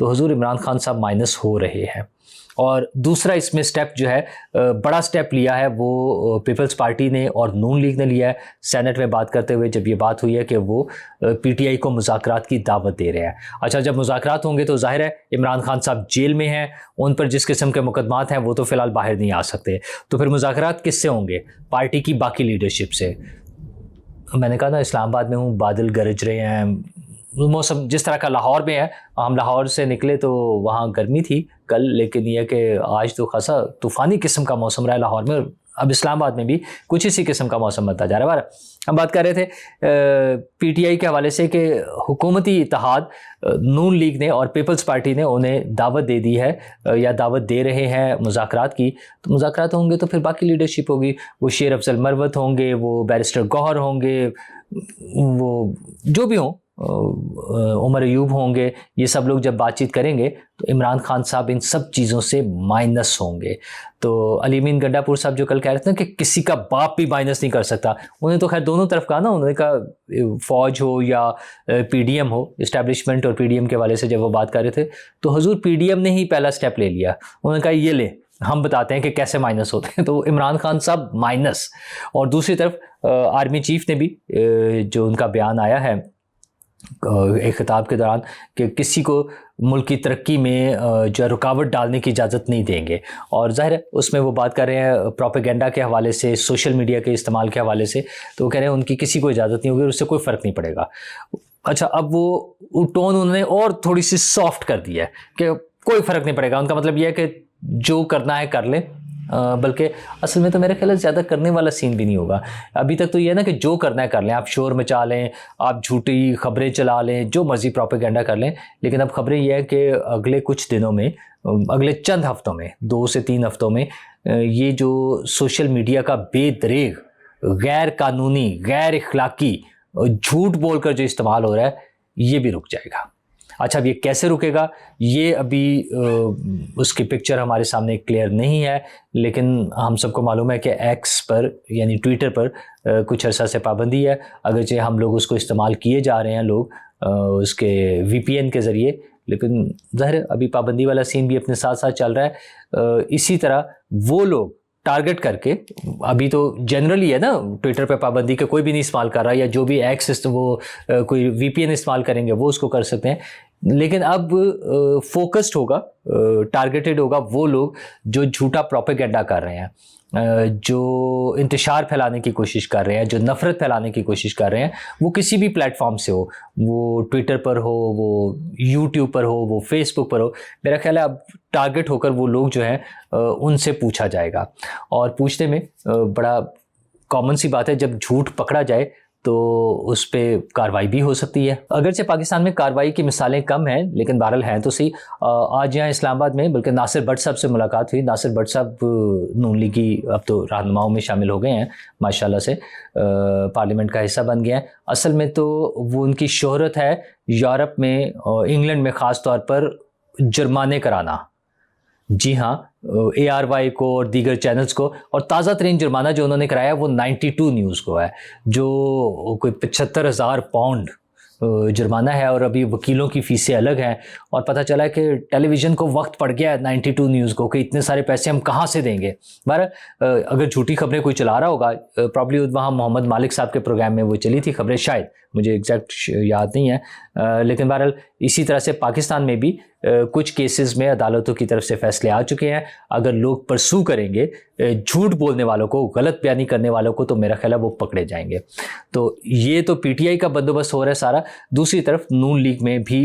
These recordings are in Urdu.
تو حضور عمران خان صاحب مائنس ہو رہے ہیں. اور دوسرا اس میں سٹیپ جو ہے بڑا سٹیپ لیا ہے وہ پیپلز پارٹی نے اور نون لیگ نے لیا ہے سینٹ میں بات کرتے ہوئے، جب یہ بات ہوئی ہے کہ وہ پی ٹی آئی کو مذاکرات کی دعوت دے رہے ہیں. اچھا، جب مذاکرات ہوں گے تو ظاہر ہے عمران خان صاحب جیل میں ہیں، ان پر جس قسم کے مقدمات ہیں وہ تو فی الحال باہر نہیں آ سکتے. تو پھر مذاکرات کس سے ہوں گے؟ پارٹی کی باقی لیڈرشپ سے. میں نے کہا نا اسلام آباد میں ہوں، بادل گرج رہے ہیں، موسم جس طرح کا لاہور میں ہے. ہم لاہور سے نکلے تو وہاں گرمی تھی کل، لیکن یہ کہ آج تو خاصا طوفانی قسم کا موسم رہا ہے لاہور میں. اب اسلام آباد میں بھی کچھ اسی قسم کا موسم بنتا جا رہا ہے. ہم بات کر رہے تھے پی ٹی آئی کے حوالے سے کہ حکومتی اتحاد نون لیگ نے اور پیپلز پارٹی نے انہیں دعوت دے دی ہے یا دعوت دے رہے ہیں مذاکرات کی. تو مذاکرات ہوں گے تو پھر باقی لیڈرشپ ہوگی، وہ شیر افضل مروت ہوں گے، وہ بیرسٹر گوہر ہوں گے، وہ جو بھی ہوں، عمر ایوب ہوں گے. یہ سب لوگ جب بات چیت کریں گے تو عمران خان صاحب ان سب چیزوں سے مائنس ہوں گے. تو علی امین گنڈا پور صاحب جو کل کہہ رہے تھے کہ کسی کا باپ بھی مائنس نہیں کر سکتا، انہیں تو خیر دونوں طرف کہا نا. انہوں نے کہا فوج ہو یا پی ڈی ایم ہو، اسٹیبلشمنٹ اور پی ڈی ایم کے حوالے سے جب وہ بات کر رہے تھے تو حضور پی ڈی ایم نے ہی پہلا سٹیپ لے لیا. انہوں نے کہا یہ لے ہم بتاتے ہیں کہ کیسے مائنس ہوتے ہیں. تو عمران خان صاحب مائنس. اور دوسری طرف آرمی چیف نے بھی جو ان کا بیان آیا ہے ایک خطاب کے دوران کہ کسی کو ملک کی ترقی میں جو رکاوٹ ڈالنے کی اجازت نہیں دیں گے. اور ظاہر ہے اس میں وہ بات کر رہے ہیں پروپیگنڈا کے حوالے سے، سوشل میڈیا کے استعمال کے حوالے سے. تو وہ کہہ رہے ہیں ان کی کسی کو اجازت نہیں ہوگی اور اس سے کوئی فرق نہیں پڑے گا. اچھا، اب وہ ٹون انہوں نے اور تھوڑی سی سافٹ کر دی ہے کہ کوئی فرق نہیں پڑے گا. ان کا مطلب یہ ہے کہ جو کرنا ہے کر لیں، بلکہ اصل میں تو میرے خیال ہے زیادہ کرنے والا سین بھی نہیں ہوگا. ابھی تک تو یہ ہے نا کہ جو کرنا ہے کر لیں، آپ شور مچا لیں، آپ جھوٹی خبریں چلا لیں، جو مرضی پروپیگنڈا کر لیں. لیکن اب خبریں یہ ہے کہ اگلے کچھ دنوں میں، اگلے چند ہفتوں میں، 2 سے 3 ہفتوں میں، یہ جو سوشل میڈیا کا بے دریغ غیر قانونی، غیر اخلاقی جھوٹ بول کر جو استعمال ہو رہا ہے یہ بھی رک جائے گا. اچھا، اب یہ کیسے رکے گا یہ ابھی اس کی پکچر ہمارے سامنے کلیئر نہیں ہے، لیکن ہم سب کو معلوم ہے کہ ایکس پر یعنی ٹویٹر پر کچھ عرصہ سے پابندی ہے. اگرچہ ہم لوگ اس کو استعمال کیے جا رہے ہیں لوگ اس کے وی پی این کے ذریعے، لیکن ظاہر ابھی پابندی والا سین بھی اپنے ساتھ ساتھ چل رہا ہے. اسی طرح وہ لوگ ٹارگٹ کر کے، ابھی تو جنرلی ہے نا ٹویٹر پہ پابندی کہ کوئی بھی نہیں استعمال کر رہا، یا جو بھی ایکس وہ کوئی وی پی این استعمال کریں گے وہ اس کو کر سکتے ہیں. لیکن اب فوکسڈ ہوگا، ٹارگیٹڈ ہوگا وہ لوگ جو جھوٹا پروپیگنڈا کر رہے ہیں، جو انتشار پھیلانے کی کوشش کر رہے ہیں، جو نفرت پھیلانے کی کوشش کر رہے ہیں، وہ کسی بھی پلیٹ فارم سے ہو، وہ ٹویٹر پر ہو، وہ یوٹیوب پر ہو، وہ فیس بک پر ہو. میرا خیال ہے اب ٹارگٹ ہو کر وہ لوگ جو ہیں ان سے پوچھا جائے گا. اور پوچھنے میں بڑا کامن سی بات ہے، جب جھوٹ پکڑا جائے تو اس پہ کارروائی بھی ہو سکتی ہے. اگرچہ پاکستان میں کارروائی کی مثالیں کم ہیں، لیکن بہرحال ہیں تو صحیح. آج یہاں اسلام آباد میں بلکہ ناصر بٹ صاحب سے ملاقات ہوئی. ناصر بٹ صاحب نون لیگی اب تو رہنماؤں میں شامل ہو گئے ہیں ماشاءاللہ سے، پارلیمنٹ کا حصہ بن گئے ہیں. اصل میں تو وہ ان کی شہرت ہے یورپ میں، انگلینڈ میں خاص طور پر جرمانے کرانا. جی ہاں، اے آر وائی کو اور دیگر چینلز کو. اور تازہ ترین جرمانہ جو انہوں نے کرایا وہ 92 نیوز کو ہے، جو کوئی 75,000 پاؤنڈ جرمانہ ہے. اور ابھی وکیلوں کی فیسیں الگ ہیں. اور پتہ چلا ہے کہ ٹیلی ویژن کو وقت پڑ گیا ہے 92 نیوز کو کہ اتنے سارے پیسے ہم کہاں سے دیں گے. اگر جھوٹی خبریں کوئی چلا رہا ہوگا، پرابلی وہاں محمد مالک صاحب کے پروگرام میں وہ چلی تھی خبریں، شاید مجھے ایگزیکٹ یاد نہیں ہے. لیکن بہرحال اسی طرح سے پاکستان میں بھی کچھ کیسز میں عدالتوں کی طرف سے فیصلے آ چکے ہیں. اگر لوگ پرسو کریں گے جھوٹ بولنے والوں کو، غلط بیانی کرنے والوں کو، تو میرا خیال ہے وہ پکڑے جائیں گے. تو یہ تو پی ٹی آئی کا بندوبست ہو رہا ہے سارا. دوسری طرف نون لیگ میں بھی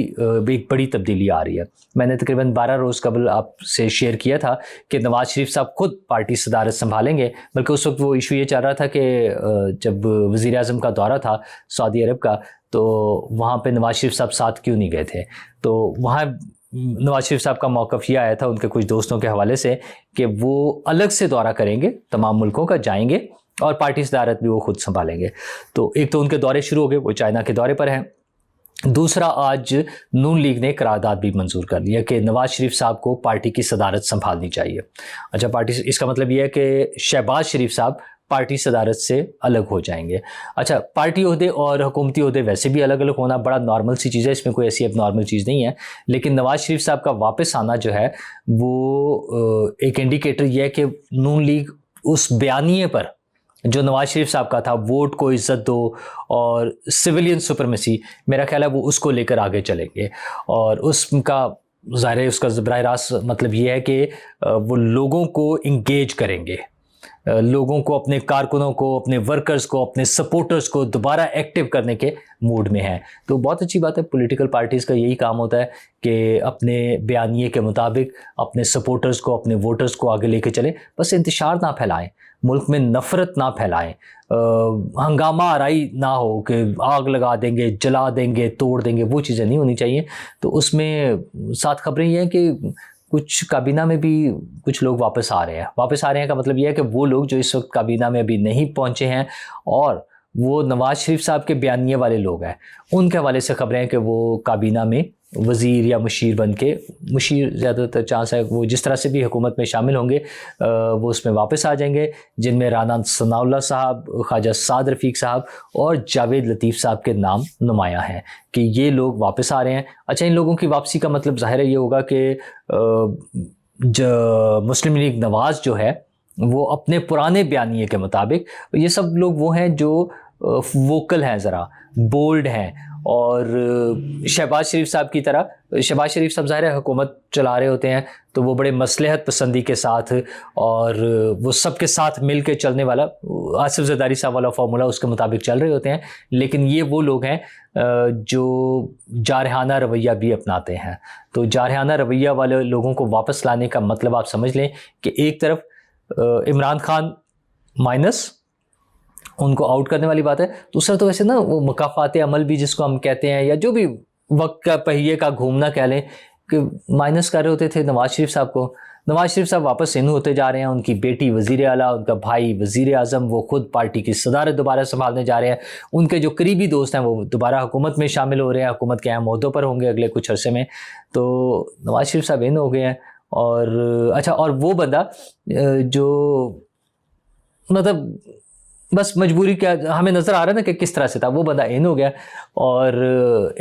ایک بڑی تبدیلی آ رہی ہے. میں نے تقریباً 12 روز قبل آپ سے شیئر کیا تھا کہ نواز شریف صاحب خود پارٹی صدارت سنبھالیں گے. بلکہ اس وقت وہ ایشو یہ چل رہا تھا کہ جب وزیر اعظم کا دورہ تھا سعودی عرب کا، تو وہاں پہ نواز شریف صاحب ساتھ کیوں نہیں گئے تھے. تو وہاں نواز شریف صاحب کا موقف یہ آیا تھا ان کے کچھ دوستوں کے حوالے سے کہ وہ الگ سے دورہ کریں گے، تمام ملکوں کا جائیں گے اور پارٹی صدارت بھی وہ خود سنبھالیں گے. تو ایک تو ان کے دورے شروع ہو گئے، وہ چائنا کے دورے پر ہیں. دوسرا، آج نون لیگ نے قرارداد بھی منظور کر لیا کہ نواز شریف صاحب کو پارٹی کی صدارت سنبھالنی چاہیے. اچھا، پارٹی، اس کا مطلب یہ ہے کہ شہباز شریف صاحب پارٹی صدارت سے الگ ہو جائیں گے۔ اچھا، پارٹی عہدے اور حکومتی عہدے ویسے بھی الگ الگ ہونا بڑا نارمل سی چیز ہے، اس میں کوئی ایسی اب نارمل چیز نہیں ہے، لیکن نواز شریف صاحب کا واپس آنا جو ہے وہ ایک انڈیکیٹر یہ ہے کہ نون لیگ اس بیانیے پر جو نواز شریف صاحب کا تھا، ووٹ کو عزت دو اور سویلین سپرمیسی، میرا خیال ہے وہ اس کو لے کر آگے چلیں گے، اور اس کا ظاہر ہے اس کا براہ راست مطلب یہ ہے کہ وہ لوگوں کو انگیج کریں گے، لوگوں کو، اپنے کارکنوں کو، اپنے ورکرز کو، اپنے سپورٹرز کو دوبارہ ایکٹیو کرنے کے موڈ میں ہیں۔ تو بہت اچھی بات ہے، پولیٹیکل پارٹیز کا یہی کام ہوتا ہے کہ اپنے بیانیے کے مطابق اپنے سپورٹرز کو، اپنے ووٹرز کو آگے لے کے چلیں، بس انتشار نہ پھیلائیں، ملک میں نفرت نہ پھیلائیں، ہنگامہ آرائی نہ ہو کہ آگ لگا دیں گے، جلا دیں گے، توڑ دیں گے، وہ چیزیں نہیں ہونی چاہیے۔ تو اس میں ساتھ خبریں یہ ہیں کہ کچھ کابینہ میں بھی کچھ لوگ واپس آ رہے ہیں۔ واپس آ رہے ہیں کا مطلب یہ ہے کہ وہ لوگ جو اس وقت کابینہ میں ابھی نہیں پہنچے ہیں اور وہ نواز شریف صاحب کے بیانیے والے لوگ ہیں، ان کے حوالے سے خبریں ہیں کہ وہ کابینہ میں وزیر یا مشیر بن کے، مشیر زیادہ تر چانس ہے وہ جس طرح سے بھی حکومت میں شامل ہوں گے وہ اس میں واپس آ جائیں گے، جن میں رانا ثناء اللہ صاحب، خواجہ سعد رفیق صاحب اور جاوید لطیف صاحب کے نام نمایاں ہیں کہ یہ لوگ واپس آ رہے ہیں۔ اچھا، ان لوگوں کی واپسی کا مطلب ظاہر ہے یہ ہوگا کہ مسلم لیگ نواز جو ہے وہ اپنے پرانے بیانیے کے مطابق، یہ سب لوگ وہ ہیں جو ووکل ہیں، ذرا بولڈ ہیں، اور شہباز شریف صاحب کی طرح، شہباز شریف صاحب ظاہر ہے حکومت چلا رہے ہوتے ہیں تو وہ بڑے مصلحت پسندی کے ساتھ اور وہ سب کے ساتھ مل کے چلنے والا آصف زرداری صاحب والا فارمولہ اس کے مطابق چل رہے ہوتے ہیں، لیکن یہ وہ لوگ ہیں جو جارحانہ رویہ بھی اپناتے ہیں۔ تو جارحانہ رویہ والے لوگوں کو واپس لانے کا مطلب آپ سمجھ لیں کہ ایک طرف عمران خان مائنس، ان کو آؤٹ کرنے والی بات ہے، دوسرا تو ویسے نا وہ مکافات عمل بھی جس کو ہم کہتے ہیں، یا جو بھی وقت کا پہیے کا گھومنا کہہ لیں، کہ مائنس کر رہے ہوتے تھے نواز شریف صاحب کو۔ نواز شریف صاحب واپس ان ہوتے جا رہے ہیں، ان کی بیٹی وزیر اعلیٰ، ان کا بھائی وزیر اعظم، وہ خود پارٹی کی صدارت دوبارہ سنبھالنے جا رہے ہیں، ان کے جو قریبی دوست ہیں وہ دوبارہ حکومت میں شامل ہو رہے ہیں، حکومت کے اہم عہدوں پر ہوں گے اگلے کچھ عرصے میں، تو نواز شریف صاحب ان ہو گئے ہیں۔ اور اچھا، اور وہ بندہ جو مطلب بس مجبوری کیا ہمیں نظر آ رہا ہے نا کہ کس طرح سے تھا، وہ بندہ ان ہو گیا، اور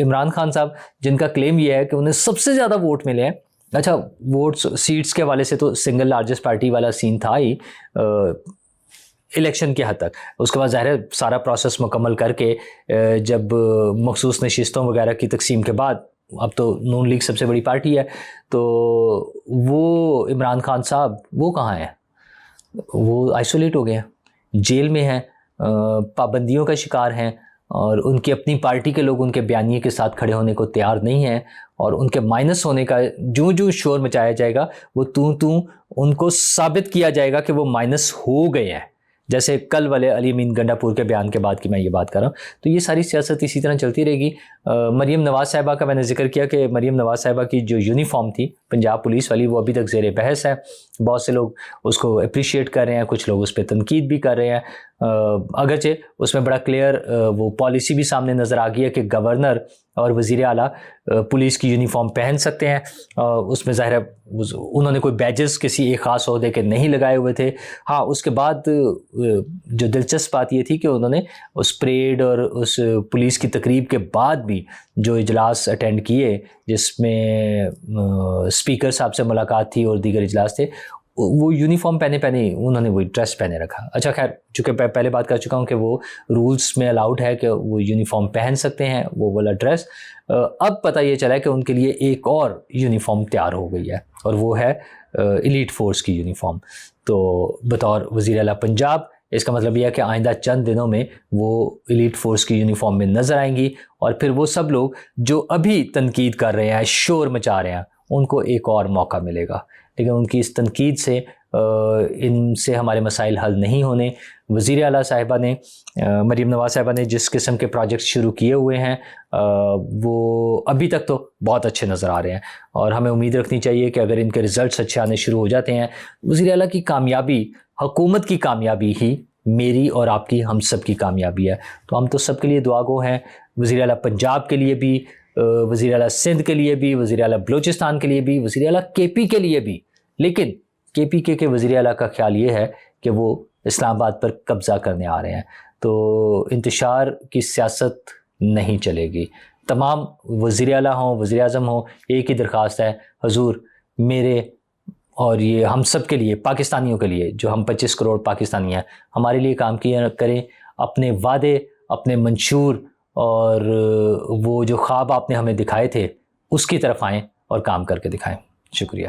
عمران خان صاحب جن کا کلیم یہ ہے کہ انہیں سب سے زیادہ ووٹ ملے ہیں۔ اچھا، ووٹس سیٹس کے حوالے سے تو سنگل لارجسٹ پارٹی والا سین تھا ہی الیکشن کے حد تک، اس کے بعد ظاہر ہے سارا پروسیس مکمل کر کے جب مخصوص نشستوں وغیرہ کی تقسیم کے بعد، اب تو نون لیگ سب سے بڑی پارٹی ہے، تو وہ عمران خان صاحب وہ کہاں ہیں؟ وہ آئسولیٹ ہو گئے ہیں، جیل میں ہیں، پابندیوں کا شکار ہیں، اور ان کی اپنی پارٹی کے لوگ ان کے بیانیے کے ساتھ کھڑے ہونے کو تیار نہیں ہیں، اور ان کے مائنس ہونے کا جو شور مچایا جائے گا وہ ان کو ثابت کیا جائے گا کہ وہ مائنس ہو گئے ہیں، جیسے کل والے علی امین گنڈا پور کے بیان کے بعد کی میں یہ بات کر رہا ہوں۔ تو یہ ساری سیاست اسی طرح چلتی رہے گی۔ مریم نواز صاحبہ کا میں نے ذکر کیا کہ مریم نواز صاحبہ کی جو یونیفارم تھی پنجاب پولیس والی، وہ ابھی تک زیر بحث ہے، بہت سے لوگ اس کو اپریشیٹ کر رہے ہیں، کچھ لوگ اس پہ تنقید بھی کر رہے ہیں، اگرچہ اس میں بڑا کلیئر وہ پالیسی بھی سامنے نظر آ گئی ہے کہ گورنر اور وزیر اعلیٰ پولیس کی یونیفارم پہن سکتے ہیں، اس میں ظاہر ہے انہوں نے کوئی بیجز کسی ایک خاص عہدے کے نہیں لگائے ہوئے تھے۔ ہاں، اس کے بعد جو دلچسپ بات یہ تھی کہ انہوں نے اس پریڈ اور اس پولیس کی تقریب کے بعد بھی جو اجلاس اٹینڈ کیے، جس میں اسپیکر صاحب سے ملاقات تھی اور دیگر اجلاس تھے، وہ یونیفارم پہنے انہوں نے وہی ڈریس پہنے رکھا۔ اچھا، خیر، چونکہ پہلے بات کر چکا ہوں کہ وہ رولز میں الاؤڈ ہے کہ وہ یونیفارم پہن سکتے ہیں، وہ والا ڈریس۔ اب پتہ یہ چلا ہے کہ ان کے لیے ایک اور یونیفارم تیار ہو گئی ہے، اور وہ ہے ایلیٹ فورس کی یونیفارم۔ تو بطور وزیر اعلیٰ پنجاب، اس کا مطلب یہ ہے کہ آئندہ چند دنوں میں وہ ایلیٹ فورس کی یونیفارم میں نظر آئیں گی، اور پھر وہ سب لوگ جو ابھی تنقید کر رہے ہیں، شور مچا رہے ہیں، ان کو ایک اور موقع ملے گا۔ لیکن ان کی اس تنقید سے ان سے ہمارے مسائل حل نہیں ہونے۔ وزیر اعلیٰ صاحبہ نے، مریم نواز صاحبہ نے جس قسم کے پروجیکٹس شروع کیے ہوئے ہیں وہ ابھی تک تو بہت اچھے نظر آ رہے ہیں، اور ہمیں امید رکھنی چاہیے کہ اگر ان کے رزلٹس اچھے آنے شروع ہو جاتے ہیں، وزیر اعلیٰ کی کامیابی، حکومت کی کامیابی ہی میری اور آپ کی، ہم سب کی کامیابی ہے۔ تو ہم تو سب کے لیے دعا گو ہیں، وزیر اعلیٰ پنجاب کے لیے بھی، وزیر اعلیٰ سندھ کے لیے بھی، وزیر اعلیٰ بلوچستان کے لیے بھی، وزیر اعلیٰ کے پی کے لیے بھی۔ لیکن کے پی کے وزیر اعلیٰ کا خیال یہ ہے کہ وہ اسلام آباد پر قبضہ کرنے آ رہے ہیں، تو انتشار کی سیاست نہیں چلے گی۔ تمام وزیر اعلیٰ ہوں، وزیر اعظم ہوں، ایک ہی درخواست ہے، حضور میرے اور یہ ہم سب کے لیے، پاکستانیوں کے لیے، جو ہم 25 کروڑ پاکستانی ہیں، ہمارے لیے کام کیا کریں، اپنے وعدے، اپنے منشور اور وہ جو خواب آپ نے ہمیں دکھائے تھے اس کی طرف آئیں اور کام کر کے دکھائیں۔ شکریہ۔